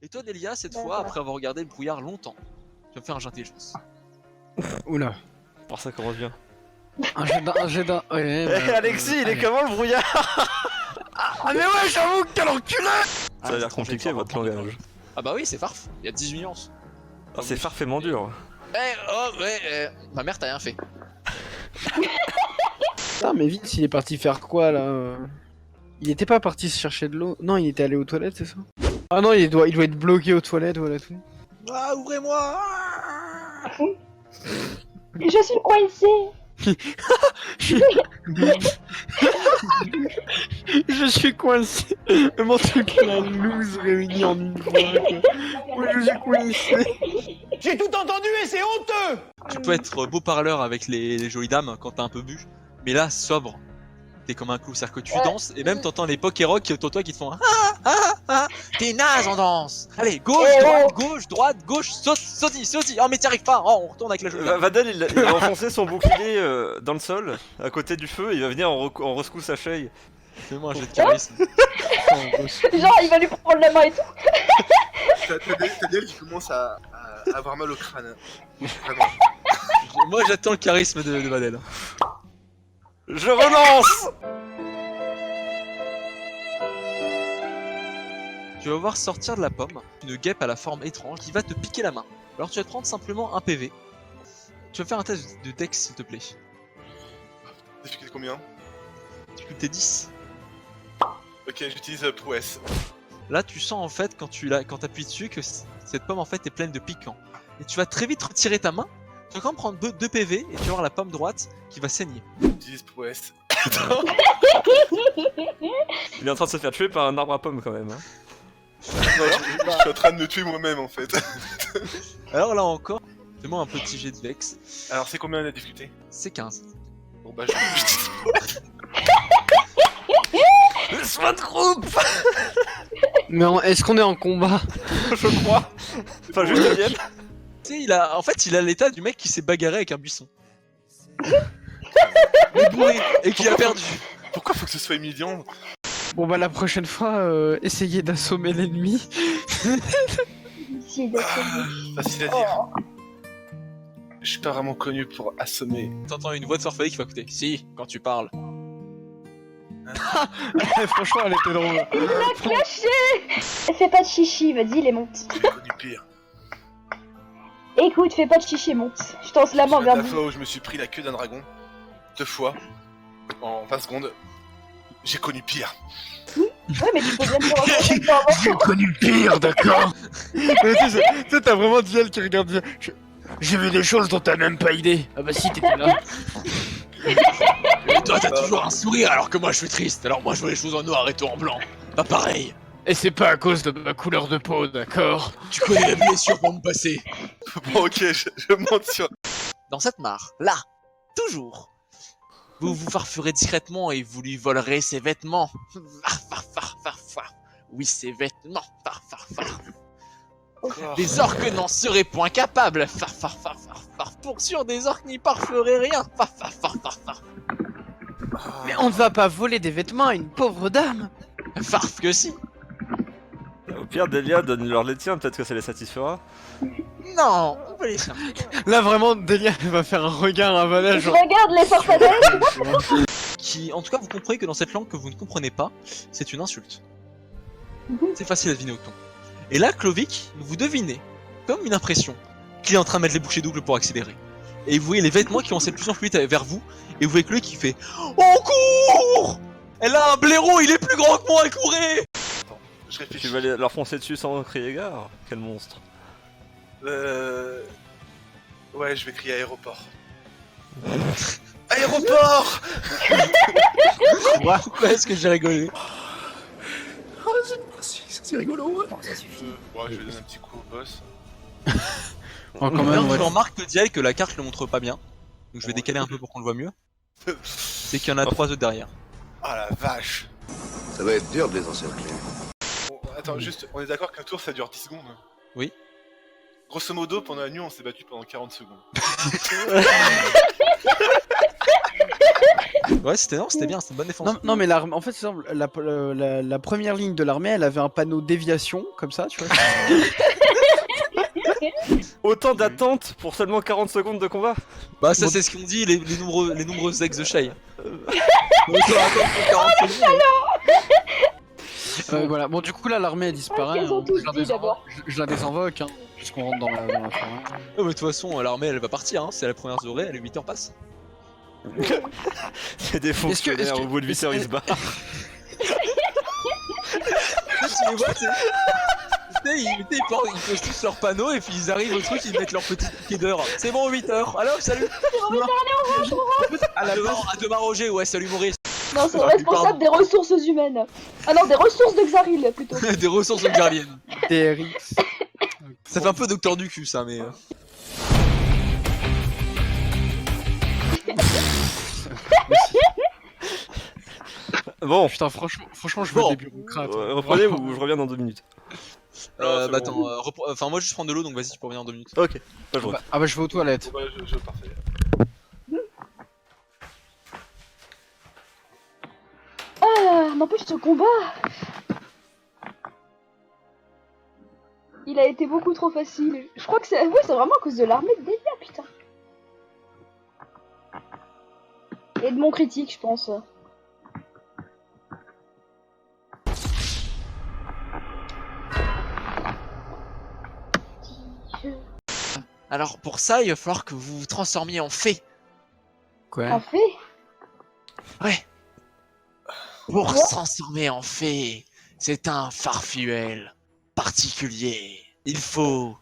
Et toi, Delia, cette fois, après avoir regardé le brouillard longtemps, tu vas me faire un jet d'intelligence. Oula. Pour ça commence bien. Un jet d'un. Ouais, bah, Alexis, il est allez. comment le brouillard? Ah, mais ouais, j'avoue, quel enculé! Ça a l'air compliqué votre langage. Ah bah oui, c'est farf, il y a 18 nuances. Ah, c'est farfément dur. Ma mère t'a rien fait. Ah, mais Vince, il est parti faire quoi là? Il était pas parti se chercher de l'eau? Non, il était allé aux toilettes, c'est ça? Ah non, il doit être bloqué aux toilettes, voilà tout. Ah, ouvrez-moi! Je suis coincé. Je suis coincé. Vraiment toute la loose réunie en une fois. Oui, je suis coincé. J'ai tout entendu et c'est honteux. Tu peux être beau parleur avec les jolies dames quand t'as un peu bu, mais là, sobre, t'es comme un clou, c'est-à-dire que tu danses et même t'entends les poké-rock autour de toi qui te font t'es naze en danse. Allez, gauche, droite, saute. Oh mais t'y arrives pas, oh, on retourne avec la jolie dame. Vadel, il va enfoncer son bouclier dans le sol, à côté du feu, et il va venir en rescousse à Shay. Fais-moi un jet de charisme. Genre, il va lui prendre la main et tout. T'as dit qui commence à avoir mal au crâne. Vraiment. Moi j'attends le charisme de Vadel. Je relance. Tu vas voir sortir de la pomme une guêpe à la forme étrange qui va te piquer la main. Alors tu vas te prendre simplement un PV. Tu vas faire un test de dex s'il te plaît. Difficulté combien? Difficulté 10. Ok, j'utilise prouesse. Là tu sens en fait quand t'appuies dessus que cette pomme en fait est pleine de piquants. Et tu vas très vite retirer ta main. Tu vas quand même prendre 2 PV et tu vas avoir la pomme droite qui va saigner. J'utilise prouesse. Il est en train de se faire tuer par un arbre à pommes quand même. Hein. Non, je suis en train de me tuer moi-même en fait. Alors là encore, fais-moi un petit jet de vex. Alors c'est combien la difficulté? C'est 15. Bon bah j'utilise Le soin de groupe. Mais est-ce qu'on est en combat? Je crois. Enfin, juste le miel. Tu sais, en fait, il a l'état du mec qui s'est bagarré avec un buisson. Mais bourré, et qui a perdu. Pourquoi faut que ce soit humiliant? Bon bah la prochaine fois, essayez d'assommer l'ennemi. Facile à dire. Je suis pas vraiment connu pour assommer. T'entends une voix de Farfadet qui va écouter. Si, quand tu parles. Franchement, elle était drôle. Il l'a clashé. Fais pas de chichi, vas-y, il est monte. J'ai connu pire. Écoute, fais pas de chichi, monte. Je t'en la main vers La lui. fois où je me suis pris la queue d'un dragon, 2 fois, en 20 secondes, j'ai connu pire. Ouais, mais tu peux bien te rendre J'ai connu pire, d'accord. Mais tu sais, t'as vraiment Diel qui regarde bien. J'ai vu des choses dont t'as même pas idée. Ah bah si, t'étais là. Et toi, t'as toujours un sourire alors que moi je suis triste. Alors moi je vois les choses en noir et toi en blanc. Pas pareil. Et c'est pas à cause de ma couleur de peau, d'accord? Tu connais la blessure pour me passer. Bon ok, je monte sur... Dans cette mare, là, toujours. Vous vous farferez discrètement et vous lui volerez ses vêtements. Far. Oui, ses vêtements. Encore. Des orques n'en seraient point capables. Far. Pour sûr, des orques n'y parferaient rien. Far. Mais on ne va pas voler des vêtements à une pauvre dame. Farf que si. Au pire, Delia, donne-leur les tiens, peut-être que ça les satisfera. Non, on peut les faire. Là vraiment, Delia elle va faire un regard à Vanessa, genre... Regarde les farfadets. Qui, en tout cas, vous comprenez que dans cette langue que vous ne comprenez pas, c'est une insulte. C'est facile à deviner au ton. Et là, Clovic, vous devinez, comme une impression, qu'il est en train de mettre les bouchées doubles pour accélérer. Et vous voyez les vêtements qui avancent de plus en plus vite vers vous, et vous voyez que lui qui fait « On court ! Elle a un blaireau, il est plus grand que moi, courez !» Attends, je réfléchis. Tu vas leur foncer dessus sans crier gare? Quel monstre. Ouais, je vais crier aéroport. Aéroport! Pourquoi est-ce que j'ai rigolé? C'est rigolo, ouais. Ouais, je vais donner un petit coup au boss. Oh, quand même, ouais. Je remarque, Diel, que la carte le montre pas bien. Donc je vais décaler un peu pour qu'on le voit mieux. C'est qu'il y en a 3 autres derrière. Ah la vache! Ça va être dur de les encercler. Bon, attends, juste, on est d'accord qu'un tour ça dure 10 secondes? Oui. Grosso modo, pendant la nuit, on s'est battu pendant 40 secondes. Ouais, c'était non, c'était bien, c'était une bonne défense. Non, non, mais l'armée, en fait, c'est simple, la première ligne de l'armée, elle avait un panneau déviation, comme ça, tu vois. Autant d'attente pour seulement 40 secondes de combat. Bah ça c'est ce qu'ont dit les nombreux ex de Shay. Autant attendre pour 40 secondes. Voilà, bon, du coup, là, l'armée, elle disparaît. Qu'elles ont hein. tous Je la dit désinvoque, d'abord. je la désinvoque, hein, puisqu'on rentre dans la forêt. Oh, mais de toute façon l'armée elle va partir, hein. C'est la première heure, les 8 heures passent. C'est des fonctionnaires, au bout de 8 heures ils se barrent. Tu les vois, ils posent tous leurs panneaux et puis ils arrivent au truc, ils mettent leur petit ticket d'heure. C'est bon, 8 heures. Alors, salut. À demain Roger, ouais, salut Maurice. Non, c'est responsable des ressources humaines. Ah non, des ressources de Xaril plutôt. Des ressources gardiennes. TRX. Ça fait un peu docteur du cul ça, mais... Bon, Putain, franchement, je veux Bon. des bureaucrates. reprenez ou je reviens dans 2 minutes. Non, c'est bah bon. attends, enfin moi je prends de l'eau donc vas-y tu peux revenir en 2 minutes. Ok, pas je Ah bah, je vais aux toilettes. Ouais, je parfait. Ah, n'empêche ce combat. Il a été beaucoup trop facile. Je crois que c'est vraiment à cause de l'armée de Delia, putain. Et de mon critique, je pense. Alors pour ça il va falloir que vous vous transformiez en fée. Quoi En fait, Ouais. Pour Quoi se transformer en fée, c'est un farfuel particulier. Il faut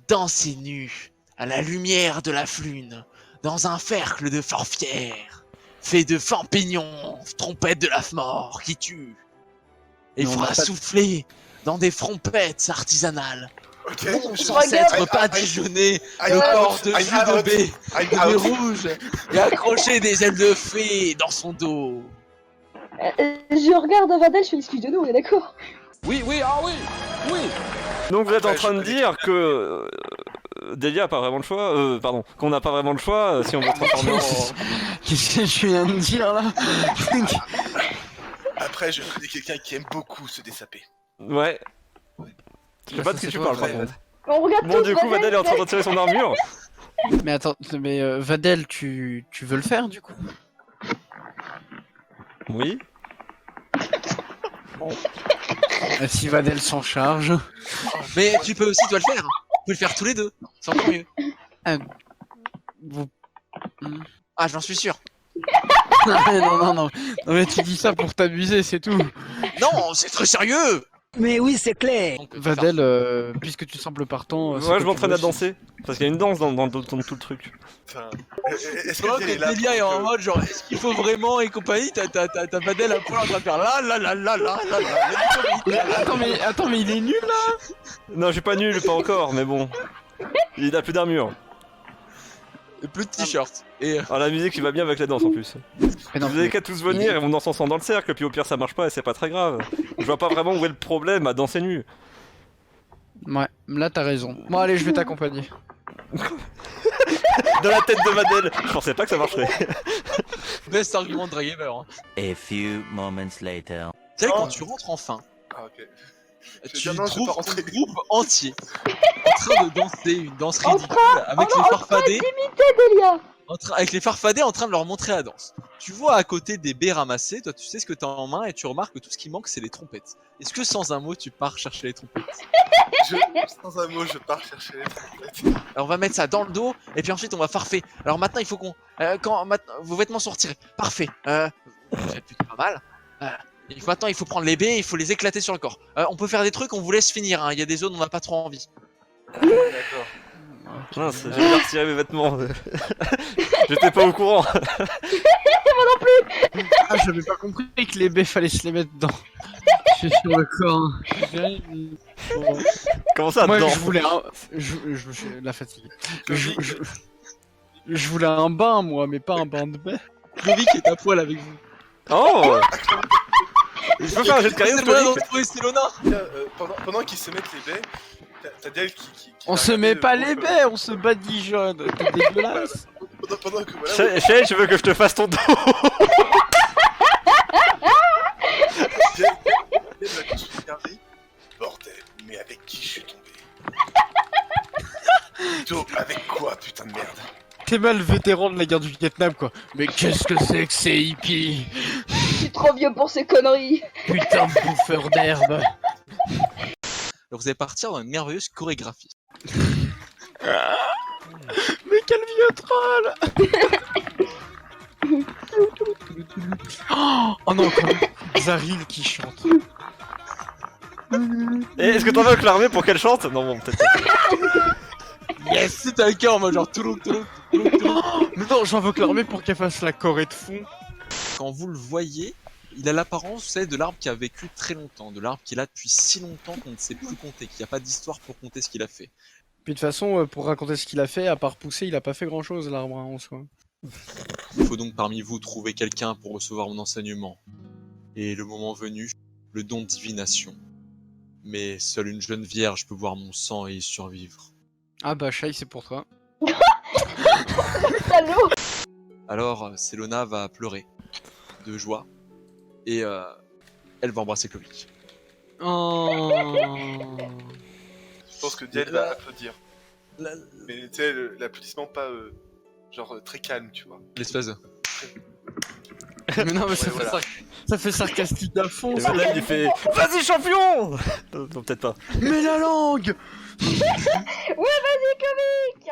danser nu à la lumière de la flune dans un cercle de forfières fait de champignons, trompette de la mort qui tue. Et il Mais on faudra n'a pas- souffler dans des trompettes artisanales. Ok, Sans regarde. être pas déjeuner le corps de jus de baie de rouge et accrocher des ailes de fée dans son dos. je regarde Vadel, je fais excuse de nous, on est d'accord. Oui, oui, ah oui, oui. Donc vous êtes en Après, train je de connais dire que Delia a pas vraiment le choix, pardon, qu'on n'a pas vraiment le choix si on veut se transformer en... Qu'est-ce que tu viens de dire là? Après, je connais quelqu'un qui aime beaucoup se dessaper. Ouais. Je sais pas de qui tu parles par contre. On regarde Bon tous du coup Vadel est en train de retirer son armure. Mais attends, mais Vadel, tu veux le faire du coup? Oui. Si Vadel s'en charge. Mais tu peux aussi toi le faire. Tu peux le faire tous les deux. C'est encore mieux. Vous... Ah j'en suis sûr. non, mais tu dis ça pour t'amuser, c'est tout. Non, c'est très sérieux. Mais oui, c'est clair. Donc, Vadel, puisque tu sembles partant... Ouais, je m'entraîne à danser. Parce qu'il y a une danse dans tout le truc. Enfin, est-ce pendant que que Delia est là Delia est pour en que- mode genre est-ce qu'il faut vraiment et compagnie, t'as Vadel à poil en train de faire Attends, mais il est nul là. Non, je suis pas nul, pas encore, mais bon. Il a plus d'armure. Et plus de t-shirt. Et Ah, la musique, il va bien avec la danse en plus. Mais non, Vous avez qu'à tous venir et on danse ensemble dans le cercle, puis au pire ça marche pas et c'est pas très grave. Je vois pas vraiment où est le problème à danser nu. Ouais, là t'as raison. Bon allez, je vais t'accompagner. Dans la tête de Vadel, je pensais pas que ça marcherait. best argument de Dragamer. Hein. A few moments later. Tu sais Oh. quand tu rentres enfin, Ah, ok. tu dire non, je vais trouves pas ton rentrer. groupe entier en train de danser une danse En ridicule avec les farfadets. Delia. Avec les farfadets en train de leur montrer la danse. Tu vois à côté des baies ramassées, toi tu sais ce que t'as en main et tu remarques que tout ce qui manque c'est les trompettes. Est-ce que sans un mot tu pars chercher les trompettes? Sans un mot, je pars chercher les trompettes. Alors on va mettre ça dans le dos et puis ensuite on va farfer. Alors maintenant il faut qu'on... maintenant, vos vêtements sont retirés. Parfait. Vous êtes plutôt pas mal. Et maintenant il faut prendre les baies et il faut les éclater sur le corps. On peut faire des trucs, on vous laisse finir. Hein. Il y a des zones où on n'a pas trop envie. D'accord. Mince, j'ai bien retiré mes vêtements. J'étais pas au courant. Ah, j'avais pas compris que les baies fallait se les mettre dedans. Je suis sur le corps. Comment ça, Moi dedans je voulais un... la fatigue. Je voulais un bain moi, mais pas un bain de baie. Clovic est à poil avec vous. Oh Je peux faire un jet de carrière C'est le moyen Clovic de trouver Stilona. Pendant qu'ils se mettent les baies, t'as Del qui On va se regarder met le pas groupe, les baies, on se badigeonne. T'es dégueulasse. Pendant que voilà, Shay, je veux que je te fasse ton dos. la course regardée. Bordel, mais avec qui je suis tombé? Plutôt avec quoi, putain de merde? T'es mal vétéran de la guerre du Vietnam, quoi. Mais qu'est-ce que c'est que ces hippies? Je suis trop vieux pour ces conneries. Putain de bouffeur d'herbe. Alors vous allez partir dans une merveilleuse chorégraphie. Mais quel vieux troll. Oh non, quand même. Zaril qui chante. Et est-ce que t'en veux l'armée pour qu'elle chante? Non, bon, peut-être pas. Yes, c'est un cœur en mode genre touloum. Mais non, j'invoque l'armée pour qu'elle fasse la choré de fond. Quand vous le voyez, il a l'apparence, vous savez, de l'arbre qui a vécu très longtemps, de l'arbre qui est là depuis si longtemps qu'on ne sait plus compter, qu'il n'y a pas d'histoire pour compter ce qu'il a fait. Puis de toute façon, pour raconter ce qu'il a fait, à part pousser, il a pas fait grand chose l'arbre hein, en soi. Il faut donc parmi vous trouver quelqu'un pour recevoir mon enseignement. Et le moment venu, le don de divination. Mais seule une jeune vierge peut boire mon sang et y survivre. Ah bah Shai, c'est pour toi. Salaud. Alors, Selona va pleurer de joie et elle va embrasser Clovis. Oh. Je pense que Diel va applaudir. Mais tu sais, l'applaudissement pas genre très calme, tu vois. L'espèce de... Mais non, mais ça, Ouais, voilà. ça fait sarcastique à fond. Et ça. Madame il fait vas-y champion. Non, peut-être pas. Mais la langue. Ouais, vas-y, comique.